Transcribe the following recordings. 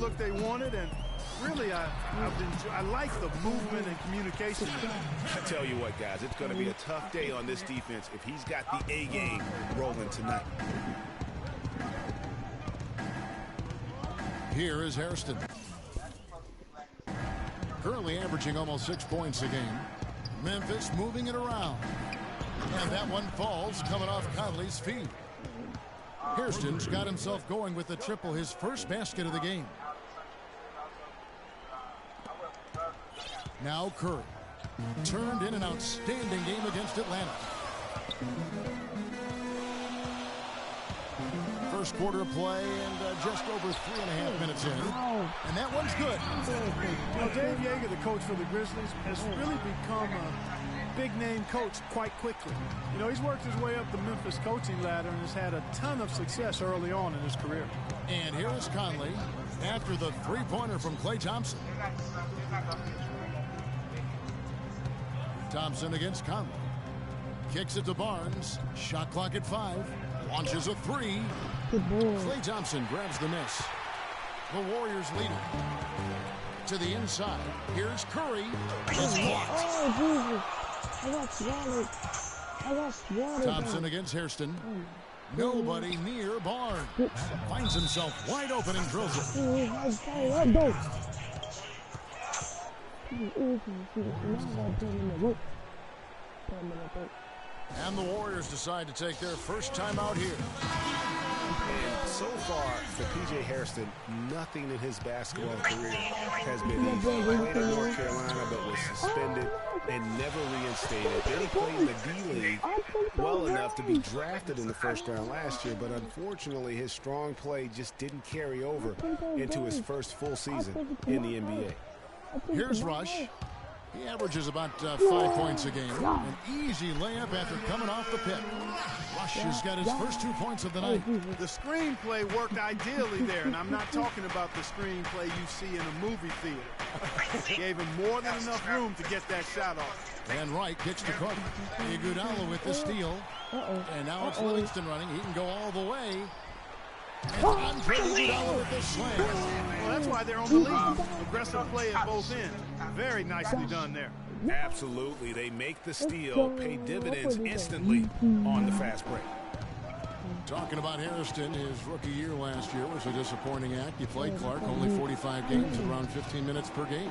look they wanted, and really I like the movement and communication. I tell you what, guys, it's going to be a tough day on this defense if he's got the A game rolling tonight. Here is Hairston. Currently averaging almost 6 points a game. Memphis moving it around. And that one falls coming off Conley's feet. Hairston's got himself going with the triple, his first basket of the game. Now Curry. Turned in an outstanding game against Atlanta. First quarter of play and just over 3.5 minutes in. And that one's good. You know, Dave Yeager, the coach for the Grizzlies, has really become a big-name coach quite quickly. You know, he's worked his way up the Memphis coaching ladder and has had a ton of success early on in his career. And here is Conley after the three-pointer from Klay Thompson. Thompson against Conley. Kicks it to Barnes. Shot clock at 5. Launches a three. Klay Thompson grabs the miss. The Warriors lead it. To the inside. Here's Curry. It's blocked. Oh, Jesus. I got swatted. Thompson against Hairston. Nobody near Barnes. Finds himself wide open and drills it. And the Warriors decide to take their first time out here. And so far, for P.J. Hairston, nothing in his basketball career has been easy. He played at North Carolina, but was suspended and never reinstated. Then he played in the D-League well enough to be drafted in the first round last year, but unfortunately, his strong play just didn't carry over into his first full season in the NBA. Here's Rush. He averages about 5 points a game. An easy layup after coming off the pick. Rush has got his first 2 points of the night. The screenplay worked ideally there, and I'm not talking about the screenplay you see in a movie theater. Gave him more than enough room to get that shot off. And Wright kicks to Carter. Iguodala with the steal. And now it's Livingston running. He can go all the way. And Andre Iguodala with the slam. Well, that's why they're on the lead. Aggressive play at both ends. Very nicely done there. Absolutely. They make the steal, pay dividends instantly on the fast break. Talking about Hairston, his rookie year last year was a disappointing act. He played Clark only 45 games, around 15 minutes per game.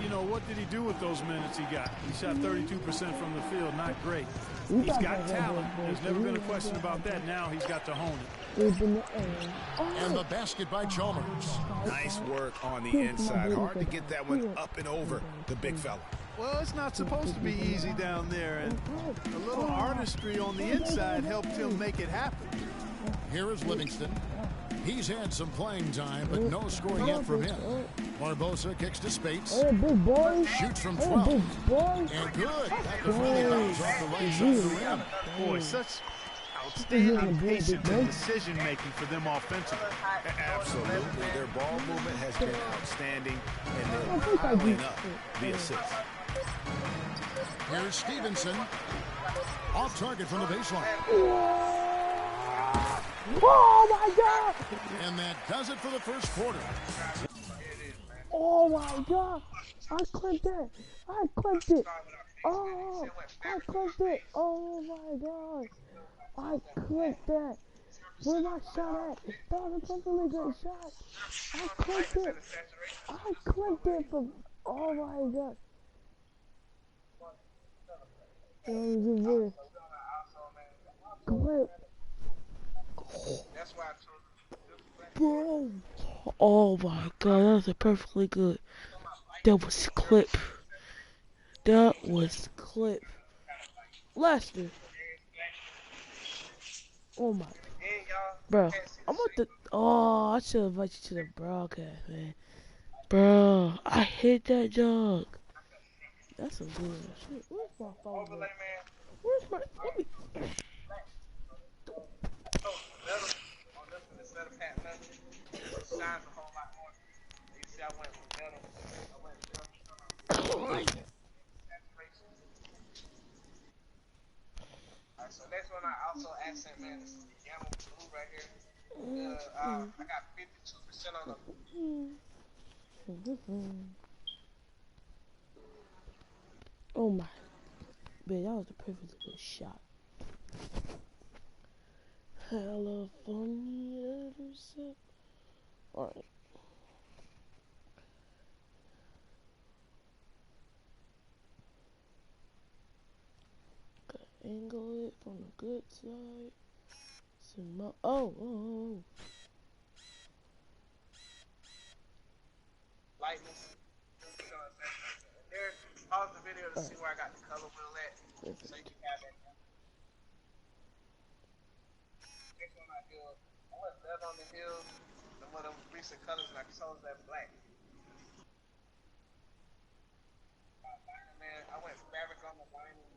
You know, what did he do with those minutes he got? He shot 32% from the field. Not great. He's got talent. There's never been a question about that. Now he's got to hone it. And the basket by Chalmers. Nice work on the inside. Hard to get that one up and over the big fella. Well, it's not supposed to be easy down there, and a little artistry on the inside helped him make it happen. Here is Livingston. He's had some playing time, but no scoring yet from him. Barbosa kicks to Spates. Shoots from 12. And good. That finally bounce off the right side of the rim. Boy, such outstanding patience and decision-making for them offensively. Absolutely. Their ball movement has been outstanding, and they're piling up the assists. Here's Stevenson. Off target from the baseline. Oh, my God. And that does it for the first quarter. Oh, my God. I clipped it. Oh, I clipped it. Oh, my God. I clipped that. Where my shot at? That was a perfectly good shot. I clipped it from. Oh my God. Clip. Bro. Oh my God, that was a perfectly good. That was clip. That was clip. Lester. Oh my, bro, I'm with the. Oh, I should invite you to the broadcast, man. Bro, I hit that jug. That's some good shit. Where's my phone? Where's my? Let me. So next one I also accent, man, this is the yellow blue right here. I got 52% on them. Oh my. Man, that was the perfect good shot. Hella funny ever said. Alright. Gotta angle it from the good side. Oh. Lightness. Here, pause the video to see where I got the color wheel at. So you can have that. Next one I do, I went left on the hill, and one of them recent colors, and I chose that black. Man, I went fabric on the lining.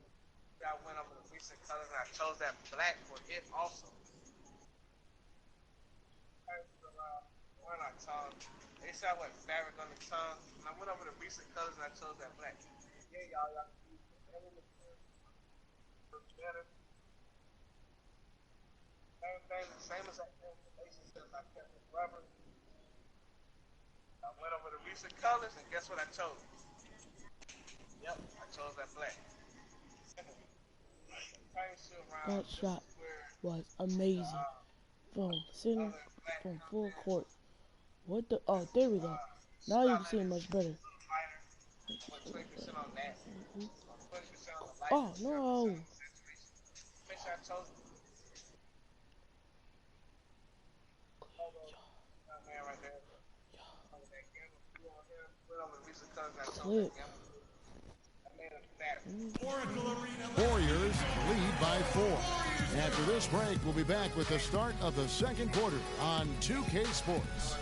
I went over the recent colors, and I chose that black for it also. Why not tongue? They said I went fabric on the tongue, and I went over the recent colors, and I chose that black. Yeah, y'all can use whatever material looks better. Same as that relationship I kept with rubber. I went over the recent colors, and guess what I chose? Yep, I chose that black. That shot was amazing. From center, from full court. What the? Oh, there we go. Now you can see it much better. Oh, no. Clip. Warriors lead by 4. After this break, we'll be back with the start of the second quarter on 2K Sports.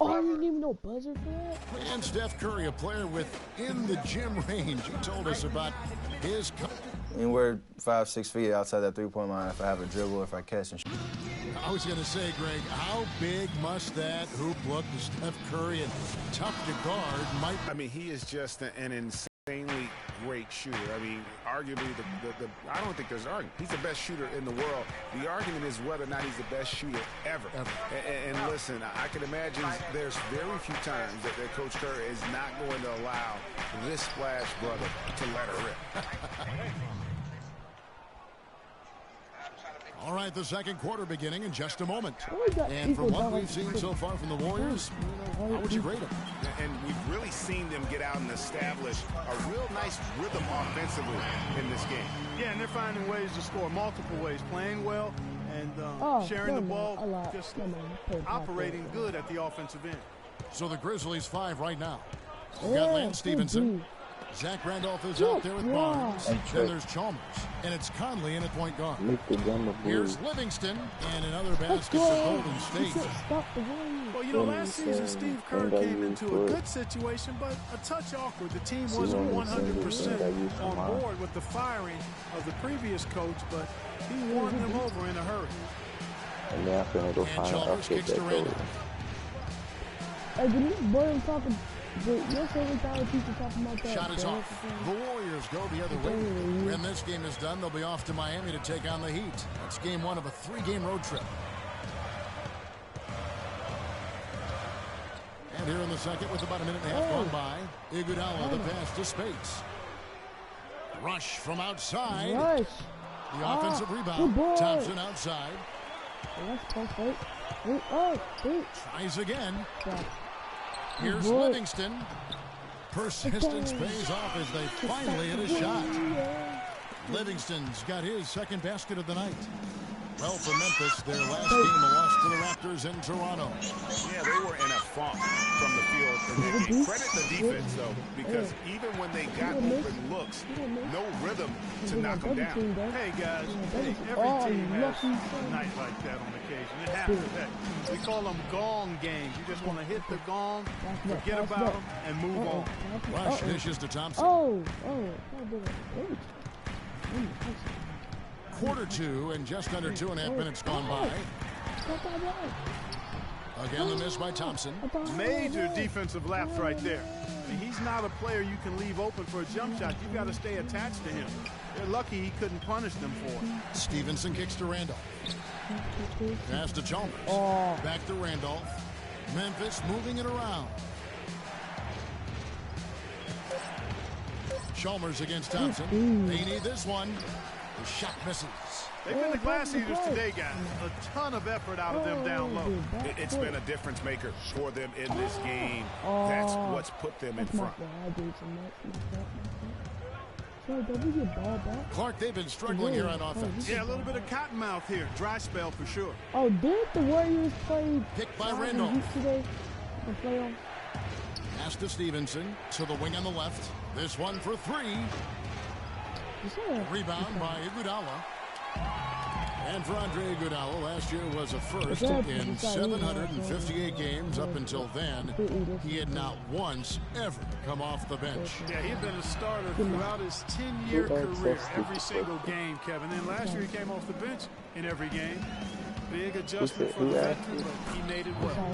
Oh, I didn't even know buzzer for that. And Steph Curry, a player within the gym range, he told us about his... Anywhere 5-6 feet outside that three-point line, if I have a dribble, if I catch and shoot. I was going to say, Greg, how big must that hoop look to Steph Curry, and tough to guard might... I mean, he is just an insanely great shooter. I mean, arguably, I don't think there's an argument. He's the best shooter in the world. The argument is whether or not he's the best shooter ever. And listen, I can imagine there's very few times that Coach Curry is not going to allow this splash brother to let her rip. All right, the second quarter beginning in just a moment. And from what we've seen so far from the Warriors, how would you grade them? And we've really seen them get out and establish a real nice rhythm offensively in this game. Yeah, and they're finding ways to score multiple ways, playing well and sharing the ball, just operating good at the offensive end. So the Grizzlies 5 right now. We've got Lance Stevenson. Zach Randolph is out there with Barnes. Then there's Chalmers. And it's Conley in at point guard. Here's Livingston. And another basket for Golden State. Well, you know, last season Steve Kerr came into a good situation, but a touch awkward. The team wasn't 100% on board with the firing of the previous coach, but he won them over in a hurry. And Chalmers kicks to Randolph. Hey, did this boy talking? Shot is off. The Warriors go the other way. When this game is done, they'll be off to Miami to take on the Heat. That's game 1 of a 3-game road trip. And here in the second, with about a minute and a half gone by, Iguodala, the pass to Spates. Rush from outside. The offensive rebound. Thompson outside. Tries again. Here's Livingston. Persistence pays off as they finally hit a shot. Livingston's got his second basket of the night. Well, for Memphis, their last game a loss to the Raptors in Toronto. Yeah, they were in a funk from the field in their game. Credit the defense, though, because even when they got open looks, no rhythm to knock them down. Hey, guys, every team has a night like that on occasion. It happens. We call them gong games. You just want to hit the gong, forget about them, and move on. Rush dishes to Thompson. Quarter 2 and just under 2.5 minutes gone by. Again, the miss by Thompson. Major defensive lapse right there. I mean, he's not a player you can leave open for a jump shot. You've got to stay attached to him. They're lucky he couldn't punish them for it. Stevenson kicks to Randolph. Pass to Chalmers. Back to Randolph. Memphis moving it around. Chalmers against Thompson. They need this one. The shot misses. They've been the glass eaters today, guys. A ton of effort out of them down low. It's been a difference maker for them in this game. That's what's put them in front. Clark, they've been struggling here on offense. Yeah, a little bit of cottonmouth here. Dry spell for sure. Oh, did the Warriors play Picked by Randolph today? The playoffs? Pass to Stevenson to the wing on the left. This one for three. Rebound by Iguodala. And for Andre Iguodala, last year was a first in 758 games. Up until then, he had not once ever come off the bench. Yeah, he had been a starter throughout his 10-year career, every single game, Kevin. Then last year he came off the bench in every game. Big adjustment for the veteran, but he made it well.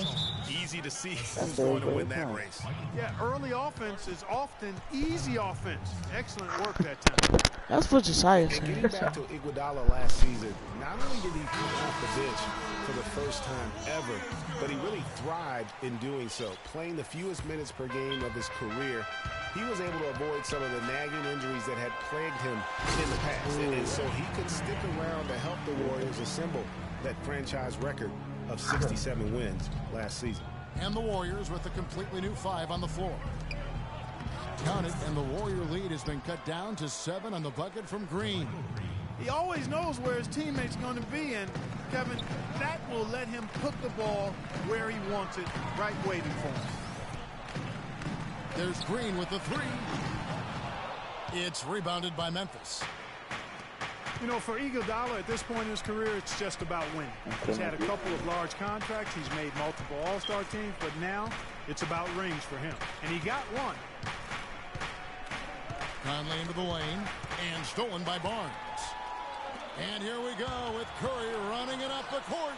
Easy to see who's going to win that race. Yeah, early offense is often easy offense. Excellent work that time. That's what Josiah And getting said. back to Iguodala last season, not only did he come off the bench for the first time ever, but he really thrived in doing so. Playing the fewest minutes per game of his career, he was able to avoid some of the nagging injuries that had plagued him in the past. And so he could stick around to help the Warriors assemble that franchise record of 67 wins last season. And the Warriors with a completely new 5 on the floor. Count it, and the Warrior lead has been cut down to 7 on the bucket from Green. He always knows where his teammate's going to be, and Kevin, that will let him put the ball where he wants it, right waiting for him. There's Green with the 3. It's rebounded by Memphis. You know, for Iguodala at this point in his career, it's just about winning. He's had a couple of large contracts. He's made multiple All-Star teams, but now it's about rings for him. And he got one. Conley into the lane, and stolen by Barnes. And here we go with Curry running it up the court.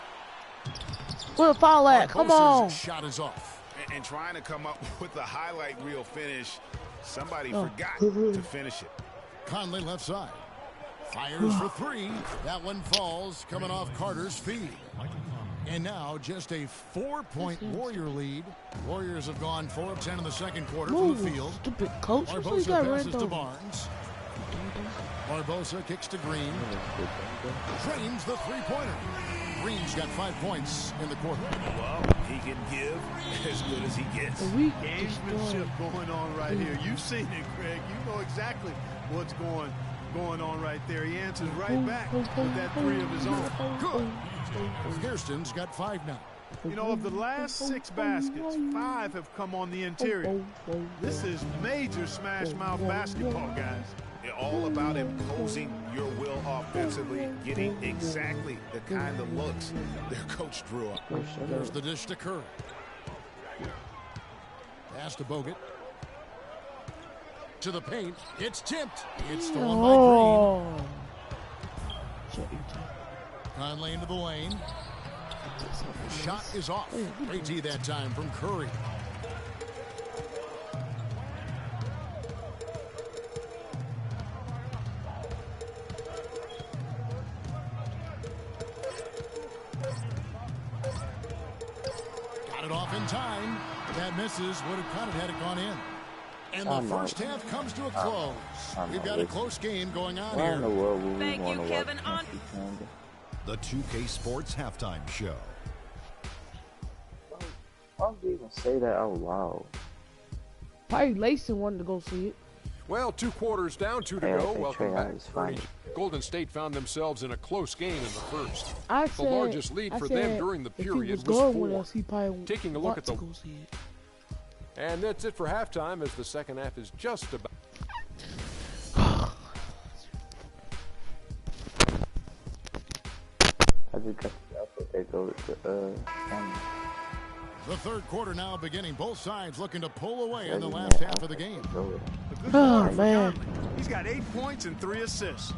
Where the foul at? Come on. Shot is off. And trying to come up with a highlight reel finish, somebody forgot to finish it. Conley left side. Fires for 3. That one falls, coming off Carter's feed. And now just a 4-point Warrior lead. Warriors have gone 4 of 10 in the second quarter from the field. Stupid coach. Barbosa passes to Barnes. Barbosa kicks to Green. Trains the 3-pointer. Green's got 5 points in the quarter. Well, he can give as good as he gets. Gamesmanship going on right here. You've seen it, Craig. You know exactly what's going on right there. He answers right back with that 3 of his own. Good. Kirsten's got 5 now. You know, of the last 6 baskets, 5 have come on the interior. This is major smash mouth basketball, guys. All about imposing your will offensively, getting exactly the kind of looks their coach drew up. There's the dish to Curry. Pass to Bogut. To the paint. It's tipped. It's stolen by Green. Conley into the lane. The shot is off. Great tee that time from Curry. Got it off in time. That misses. Would have counted had it gone in. And the first half comes to a close. We've got a close game going on here. Thank you, Kevin. The 2K Sports Halftime Show. Why would you even say that out loud? Probably Layson wanted to go see it. Well, 2 quarters down, 2 to go. Welcome back. Golden State found themselves in a close game in the first. The largest lead for them during the period was 4. Taking a look at the... And that's it for halftime, as the second half is just about... I just got they go to The third quarter now beginning. Both sides looking to pull away in the last half of the game. Oh, man. He's got 8 points and 3 assists.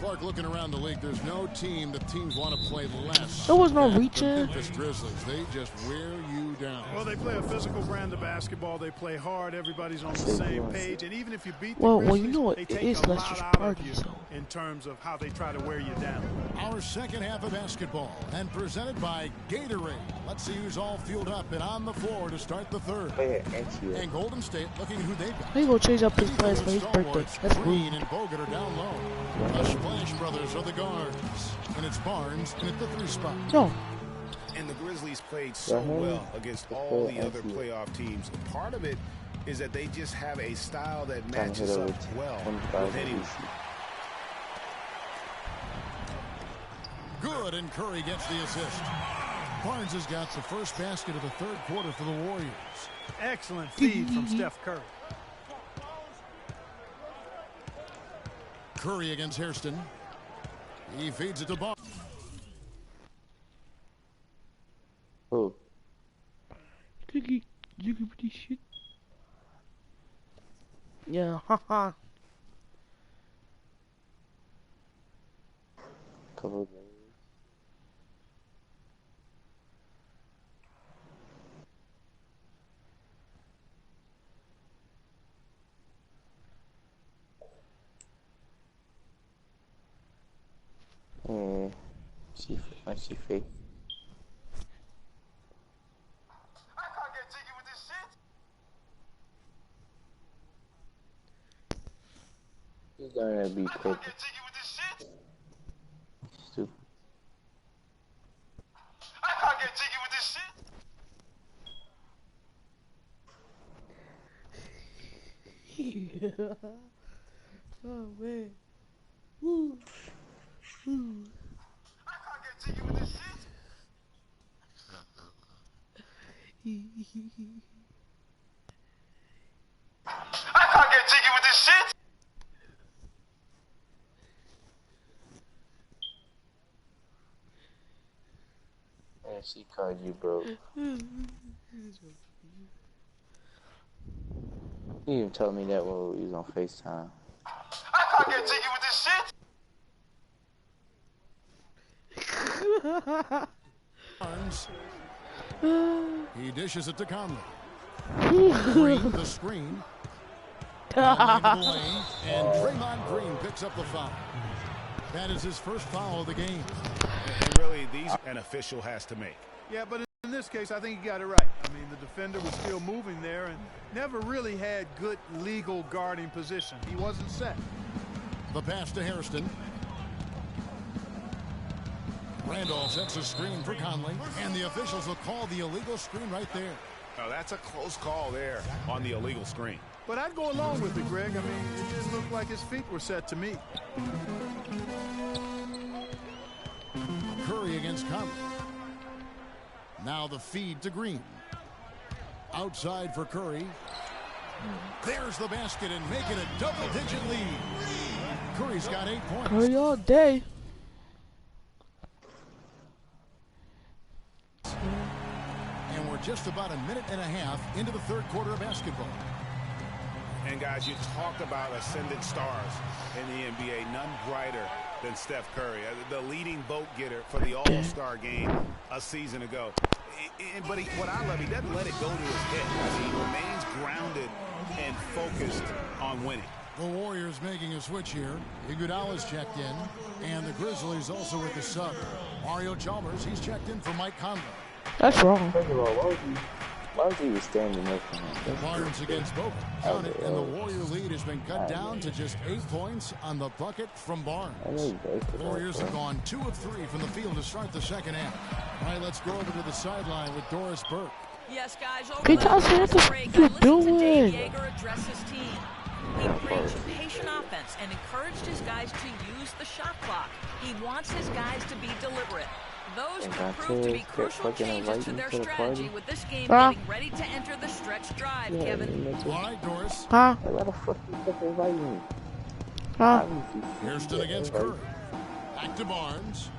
Clark, looking around the league, there's no team that teams want to play less. There was no than reaching. The Memphis Grizzlies. They just wear you down. Well, they play a physical brand of basketball. They play hard. Everybody's on the same page. And even if you beat the Grizzlies, you know what? they It take is a Lester's lot out party, of you so. in terms of how they try to wear you down. Our second half of basketball, and presented by Gatorade. Let's see who's all fueled up and on the floor to start the third. And Golden State looking at who they've got. He's going to change up his plans for his birthday. That's Green rude. and Bogut are down low. The Splash Brothers are the guards. And it's Barnes in at the 3 spot. No. And the Grizzlies played so well against all the other playoff teams. Part of it is that they just have a style that matches up well with anyone. Good, and Curry gets the assist. Barnes has got the first basket of the third quarter for the Warriors. Excellent feed from Steph Curry. Curry against Hairston. He feeds it to Barnes. Who? You can put this shit. Yeah, haha. Couple of she fake. I can't get jiggy with this shit. He's gonna be I quick. can't get jiggy with this shit. Stupid. I can't get jiggy with this shit. Oh man. Woo. Woo. I can't get jiggy with this shit. I can't get jiggy with this shit. And she called you bro. He even told me that when we was on FaceTime. I can't get jiggy with this shit. Barnes. He dishes it to Conley. Green, the screen. Conley to the lane, and Draymond Green picks up the foul. That is his first foul of the game. And really, these an official has to make. Yeah, but in this case, I think he got it right. I mean, the defender was still moving there and never really had good legal guarding position. He wasn't set. The pass to Hairston. Randolph sets a screen for Conley, and the officials will call the illegal screen right there. Oh, that's a close call there on the illegal screen. But I'd go along with it, Greg. I mean, it didn't look like his feet were set to me. Curry against Conley. Now the feed to Green. Outside for Curry. There's the basket and making a double-digit lead. Curry's got 8 points. Curry all day. And we're just about a minute and a half into the third quarter of basketball. And guys, you talk about ascendant stars in the NBA, none brighter than Steph Curry, the leading vote getter for the All-Star game a season ago. But what I love, he doesn't let it go to his head. He remains grounded and focused on winning. The Warriors making a switch here. Iguodala's checked in, and the Grizzlies also with the sub. Mario Chalmers, he's checked in for Mike Conley. That's wrong. First of all, why was he standing up for him? Barnes against Bogut. Got it, and the Warrior lead has been cut down to just 8 points on the bucket from Barnes. The Warriors have gone 2 of 3 from the field to start the second half. All right, let's go over to the sideline with Doris Burke. Yes, guys, over Hey, Tyson, what the f you doing? Yeager address his team. He preached patient offense and encouraged his guys to use the shot clock. He wants his guys to be deliberate. Those could prove to be crucial changes to their strategy with this game getting ready to enter the stretch drive, Kevin. All right, Doris. Huh? Why the fuck you inviting me? Huh? Hairston against Curry. Back to Barnes.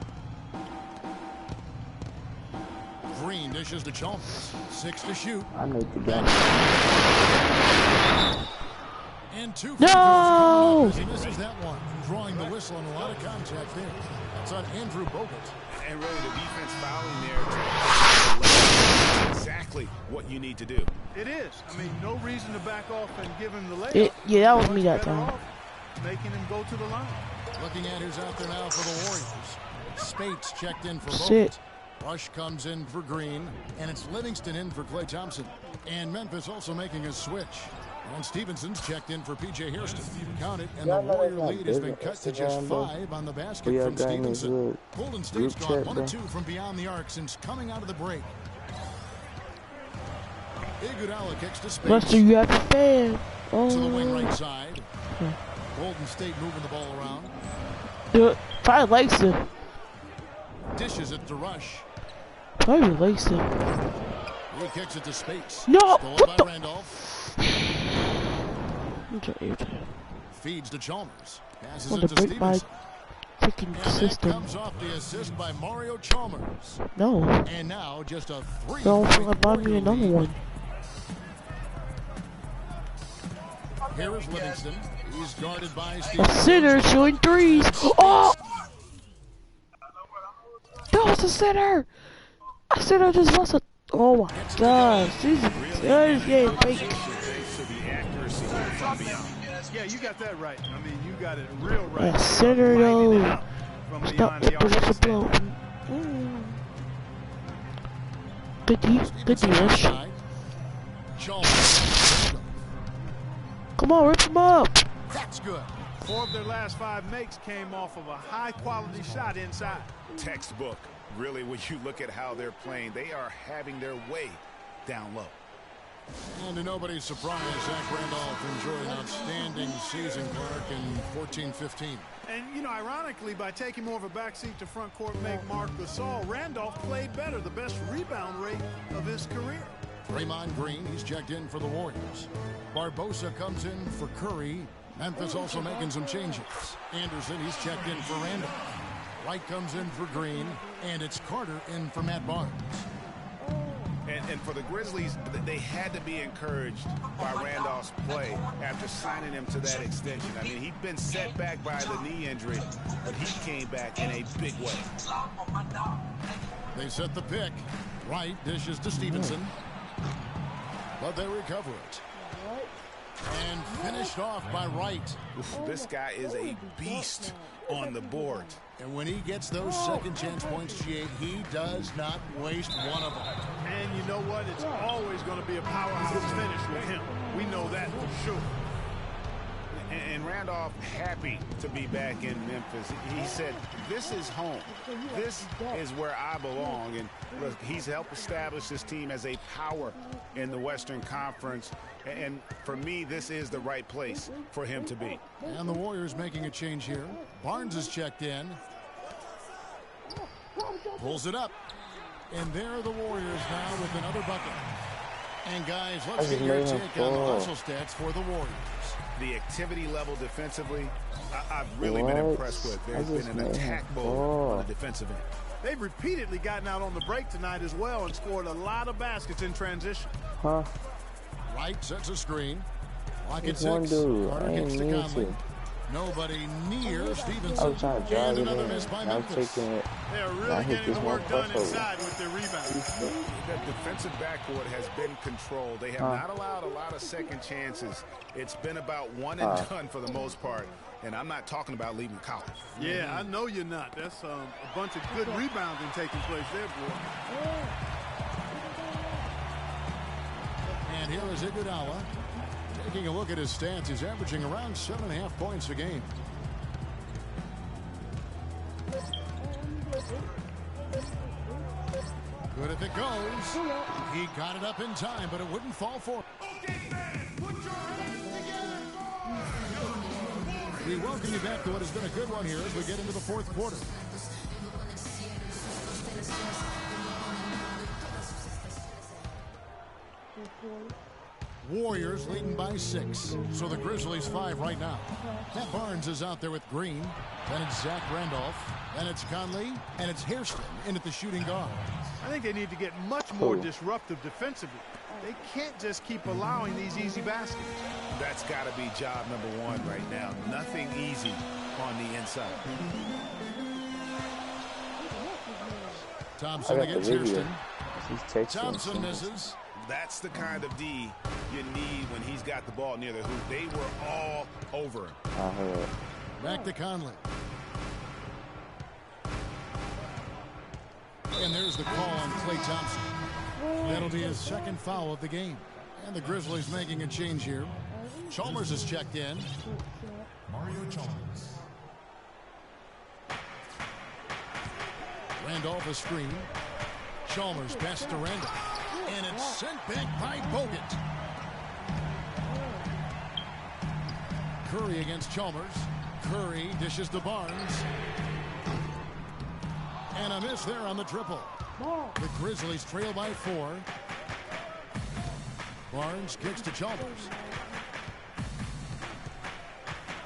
Green dishes to Chalmers. 6 to shoot. I know the guy. And 2 No! He misses that one. drawing the whistle on a lot of contact there. That's on Andrew Bogut. And really, the defense fouling there is exactly what you need to do. It is. I mean, no reason to back off and give him the layup. Yeah, that was me that time. Making him go to the line. Looking at who's out there now for the Warriors. Spates checked in for Bogut. Rush comes in for Green, and it's Livingston in for Klay Thompson. And Memphis also making a switch. And Stevenson's checked in for P.J. Hairston. Count it, and the Warrior lead has been cut to just 5 on the basket from Stevenson. Golden State's gone 1-2 from beyond the arc since coming out of the break. Iguodala kicks to Spates. Buster, you have to fan. To the wing right side. Golden State moving the ball around. Probably likes him. Dishes it to Rush. Probably likes him. He kicks it to Spates. No! Stolen by Randolph. Feeds to Chalmers. Passes it to Stevenson. Kicking system. Comes off the assist by Mario Chalmers. No. And now just a 3. Don't buy me another one. Here is Livingston. He's guarded by A Stevenson. center shooting threes. Oh! That was a center. A center just lost a. Oh my gosh. This game fake. Yeah, you got that right. I mean, you got it real right. A center though. Stop the position blow. Good D-Rush. Come on, rip him up. That's good. 4 of their last 5 makes came off of a high-quality shot inside. Textbook. Really, when you look at how they're playing, they are having their way down low. And to nobody's surprise, Zach Randolph enjoyed an outstanding season, Clark, in 14-15. And, you know, ironically, by taking more of a backseat to front court make Marc Gasol, Randolph played better, the best rebound rate of his career. Draymond Green, he's checked in for the Warriors. Barbosa comes in for Curry. Memphis also making some changes. Anderson, he's checked in for Randolph. White comes in for Green, and it's Carter in for Matt Barnes. And for the Grizzlies, they had to be encouraged by Randolph's play after signing him to that extension. I mean, he'd been set back by the knee injury, but he came back in a big way. They set the pick. Wright dishes to Stevenson, but they recover it. And finished off by Wright. This guy is a beast on the board. And when he gets those second chance points, G8, he does not waste one of them. And you know what? It's always going to be a powerhouse finish with him. We know that for sure. And Randolph happy to be back in Memphis. He said, this is home. This is where I belong. And look, he's helped establish this team as a power in the Western Conference. And for me, this is the right place for him to be. And the Warriors making a change here. Barnes is checked in. Pulls it up. And there are the Warriors now with another bucket. And guys, let's get your take on the hustle stats for the Warriors. The activity level defensively, I've really been impressed with. There's been an attack mode on the defensive end. They've repeatedly gotten out on the break tonight as well and scored a lot of baskets in transition. Wright sets a screen. Pocket 6. Carter kicks to Conley. Nobody near Stevenson. And another miss by Memphis. They're really getting the work done inside with their rebounds. That defensive backcourt has been controlled. They have not allowed a lot of second chances. It's been about one and done for the most part. And I'm not talking about leaving college. Yeah, I know you're not. That's a bunch of good rebounding taking place there, boy. And here is Iguodala. Taking a look at his stats, he's averaging around 7.5 points a game. Good if it goes. He got it up in time, but it wouldn't fall for him. We welcome you back to what has been a good one here as we get into the fourth quarter. Warriors leading by 6. So the Grizzlies 5 right now. Matt Barnes is out there with Green. Then it's Zach Randolph. Then it's Conley. And it's Hairston in at the shooting guard. I think they need to get much more disruptive defensively. They can't just keep allowing these easy baskets. That's got to be job number 1 right now. Nothing easy on the inside. Thompson against Hairston. Thompson misses. misses. That's the kind of D you need when he's got the ball near the hoop. They were all over him. Back to Conley. And there's the call on Klay Thompson. That'll be his second foul of the game. And the Grizzlies making a change here. Chalmers is checked in. Mario Chalmers. Randolph a screen. Chalmers passes to Randolph. And it's sent back by Bogut. Curry against Chalmers. Curry dishes to Barnes. And a miss there on the triple. The Grizzlies trail by 4. Barnes kicks to Chalmers.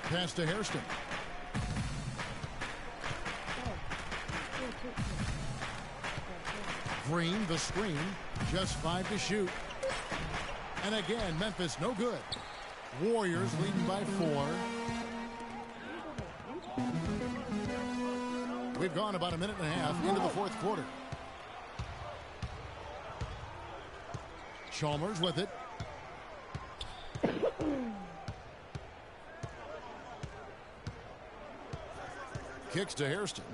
Pass to Hairston. Green, the screen. Just 5 to shoot. And again, Memphis no good. Warriors leading by 4. We've gone about a minute and a half into the fourth quarter. Chalmers with it. Kicks to Hairston.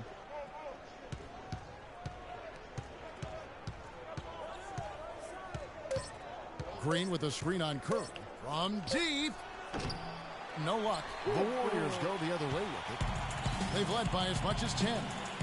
Green with a screen on Curry. From deep. No luck. The Warriors go the other way with it. They've led by as much as 10.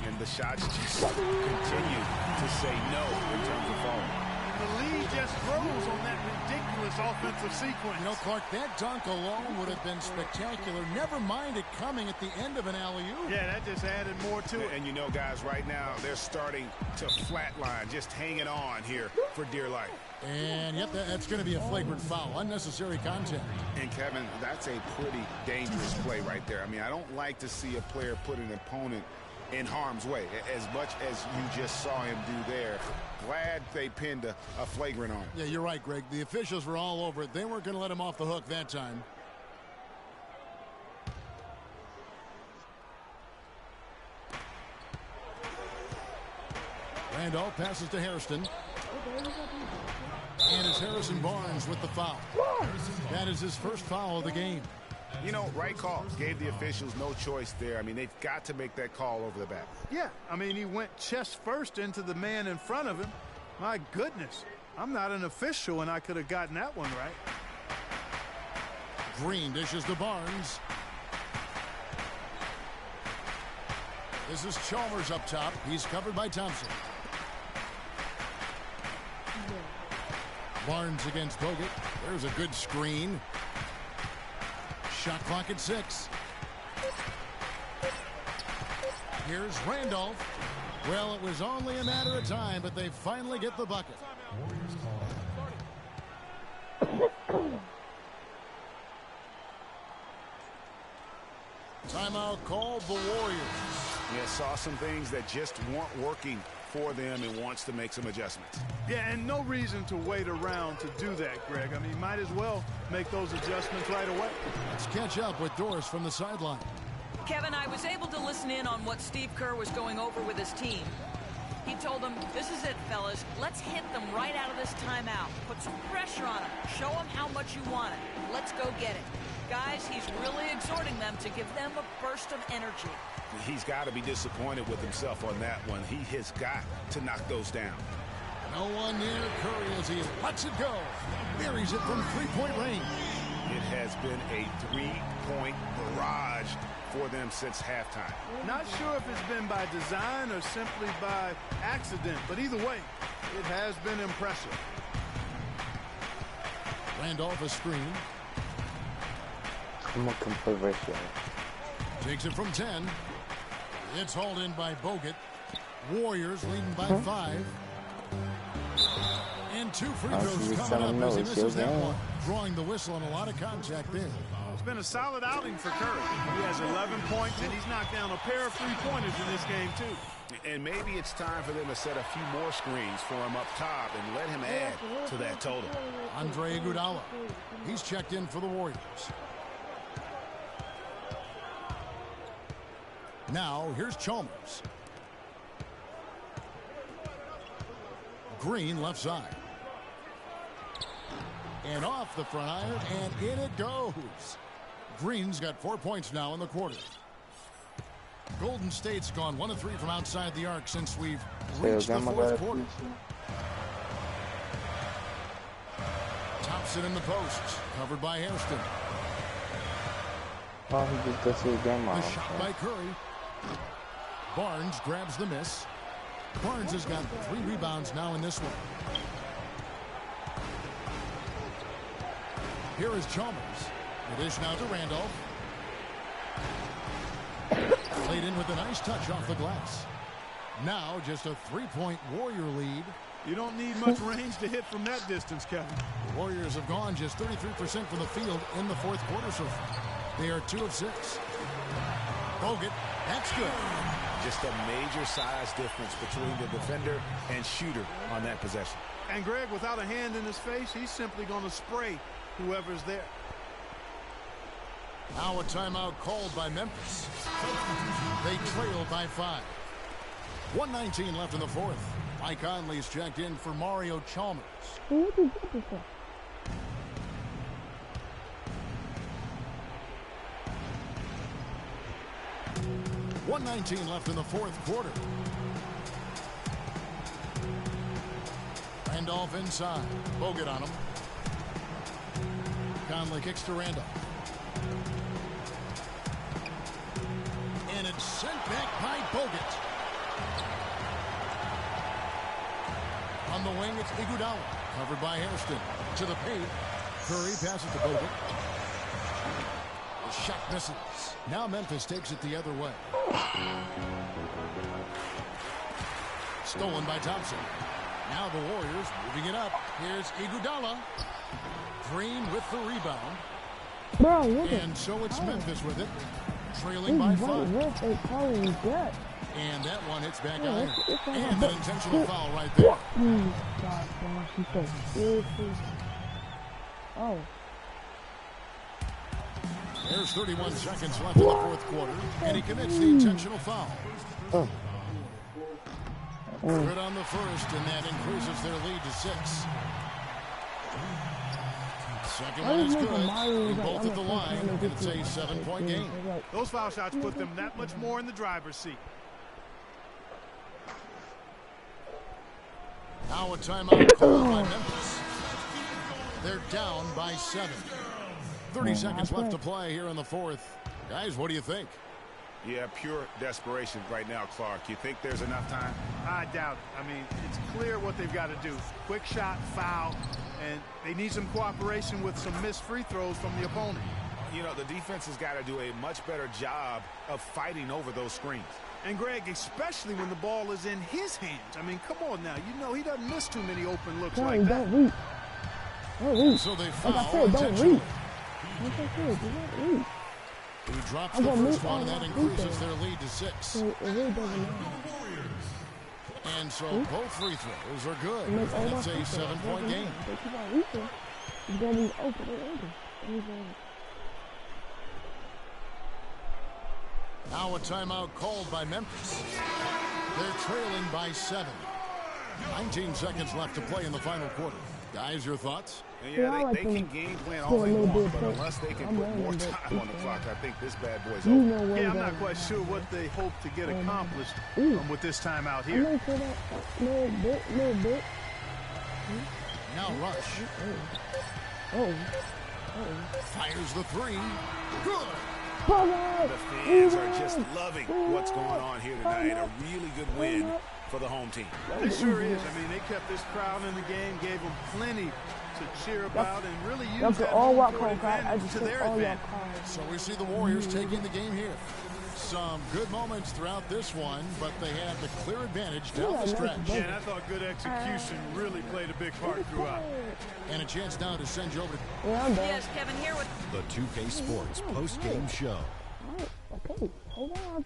And the shots just continue to say no in terms of falling. The lead just grows on that ridiculous offensive sequence. You know, Clark, that dunk alone would have been spectacular. Never mind it coming at the end of an alley-oop. Yeah, that just added more to it. And you know, guys, right now, they're starting to flatline, just hanging on here for dear life. And yep, that's going to be a flagrant foul. Unnecessary contact. And Kevin, that's a pretty dangerous play right there. I mean, I don't like to see a player put an opponent in harm's way, as much as you just saw him do there. Glad they pinned a flagrant on him. Yeah, you're right, Greg. The officials were all over it. They weren't going to let him off the hook that time. Randolph passes to Hairston. And it's Harrison Barnes with the foul. That is his first foul of the game. You know, right call. Gave the officials no choice there. I mean, they've got to make that call over the back. Yeah, I mean, he went chest first into the man in front of him. My goodness, I'm not an official, and I could have gotten that one right. Green dishes to Barnes. This is Chalmers up top. He's covered by Thompson. Barnes against Bogut. There's a good screen. Shot clock at 6. Here's Randolph. Well, it was only a matter of time, but they finally get the bucket. Timeout called the Warriors. Yeah, saw some things that just weren't working for them and wants to make some adjustments. Yeah, and no reason to wait around to do that, Greg. I mean, might as well make those adjustments right away. Let's catch up with Doris from the sideline. Kevin, I was able to listen in on what Steve Kerr was going over with his team. He told them, this is it, fellas. Let's hit them right out of this timeout. Put some pressure on them. Show them how much you want it. Let's go get it. Guys, he's really exhorting them to give them a burst of energy. He's got to be disappointed with himself on that one. He has got to knock those down. No one near Curry as he lets it go. Buries it from three-point range. It has been a three-point barrage for them since halftime. Not sure if it's been by design or simply by accident, but either way, it has been impressive. Randolph a screen. I'm a complete ratio. Takes it from 10. It's hauled in by Bogut. Warriors leading by 5. And 2 free throws coming up as he misses that one. Drawing the whistle and a lot of contact there. It's been a solid outing for Curry. He has 11 points, and he's knocked down a pair of three-pointers in this game, too. And maybe it's time for them to set a few more screens for him up top and let him add to that total. Andre Iguodala. He's checked in for the Warriors. Now, here's Chalmers. Green left side. And off the front iron, and in it goes. Green's got 4 points now in the quarter. Golden State's gone 1 of 3 from outside the arc since we've reached the fourth quarter. Thompson in the post, covered by Hairston. Oh, he just does his grandma. The shot by Curry. Barnes grabs the miss. Barnes has got 3 rebounds now in this one. Here is Chalmers. The dish now to Randolph. Played in with a nice touch off the glass. Now just a 3-point Warrior lead. You don't need much range to hit from that distance, Kevin. The Warriors have gone just 33% from the field in the fourth quarter so far. They are 2 of 6. Bogut, that's good. Just a major size difference between the defender and shooter on that possession. And Greg, without a hand in his face, he's simply going to spray whoever's there. Now a timeout called by Memphis. They trail by 5. 1:19 left in the fourth. Mike Conley's checked in for Mario Chalmers. 1:19 left in the fourth quarter. Randolph inside. Bogut on him. Conley kicks to Randolph. And it's sent back by Bogut. On the wing, it's Iguodala. Covered by Hairston. To the paint. Curry passes to Bogut. The shot misses. Now Memphis takes it the other way. Stolen by Thompson. Now the Warriors moving it up. Here's Iguodala. Green with the rebound. Bro, and so it's Memphis with it. Trailing by 5. And that one hits back iron. And an intentional foul right there. Oh. There's 31 seconds left in the fourth quarter, and he commits the intentional foul. Good on the first, and that increases their lead to 6. Second one is good. They're both at the line, and it's a 7-point game. Those foul shots put them that much more in the driver's seat. Now a timeout called by Memphis. They're down by 7. 30 seconds left to play here in the fourth. Guys, what do you think? Yeah, pure desperation right now, Clark. You think there's enough time? I doubt it. I mean, it's clear what they've got to do. Quick shot, foul, and they need some cooperation with some missed free throws from the opponent. You know, the defense has got to do a much better job of fighting over those screens. And, Greg, especially when the ball is in his hands. I mean, come on now. You know he doesn't miss too many open looks like that. So they foul intentionally. He drops the first one, and that increases their lead to 6. And so both free throws are good. And it's a 7-point game. Now a timeout called by Memphis. They're trailing by 7. 19 seconds left to play in the final quarter. Guys, your thoughts? Yeah, they can game plan all they want, but unless they can put more time on the clock, I think this bad boy's over. Yeah, I'm not quite sure what they hope to get accomplished with this time out here. Now Rush. Fires the 3. Good. The fans are just loving what's going on here tonight. A really good win for the home team. It sure is. I mean, they kept this crowd in the game, gave them plenty to cheer about, and really used that home court advantage to their advantage. So we see the Warriors taking the game here. Some good moments throughout this one, but they had the clear advantage down the stretch. Yeah, and I thought good execution really played a big part throughout. And a chance now to send you over to... Yes, Kevin, here with... The 2K Sports post-game show. Okay, hold on.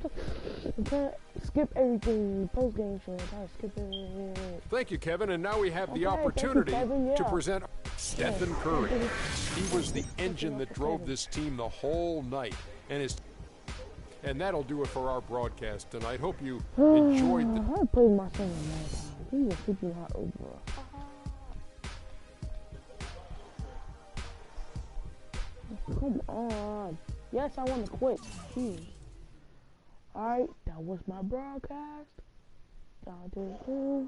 I'm trying to skip everything. Post-game show. I'm trying to skip everything. Thank you, Kevin. And now we have the opportunity to present Stephen Curry. He was the engine that drove this team the whole night. And his... And that'll do it for our broadcast tonight. Hope you enjoyed the... I played my son in that time. He was super hot over. Come on. Yes, I want to quit. Alright, that was my broadcast. Donteazcool.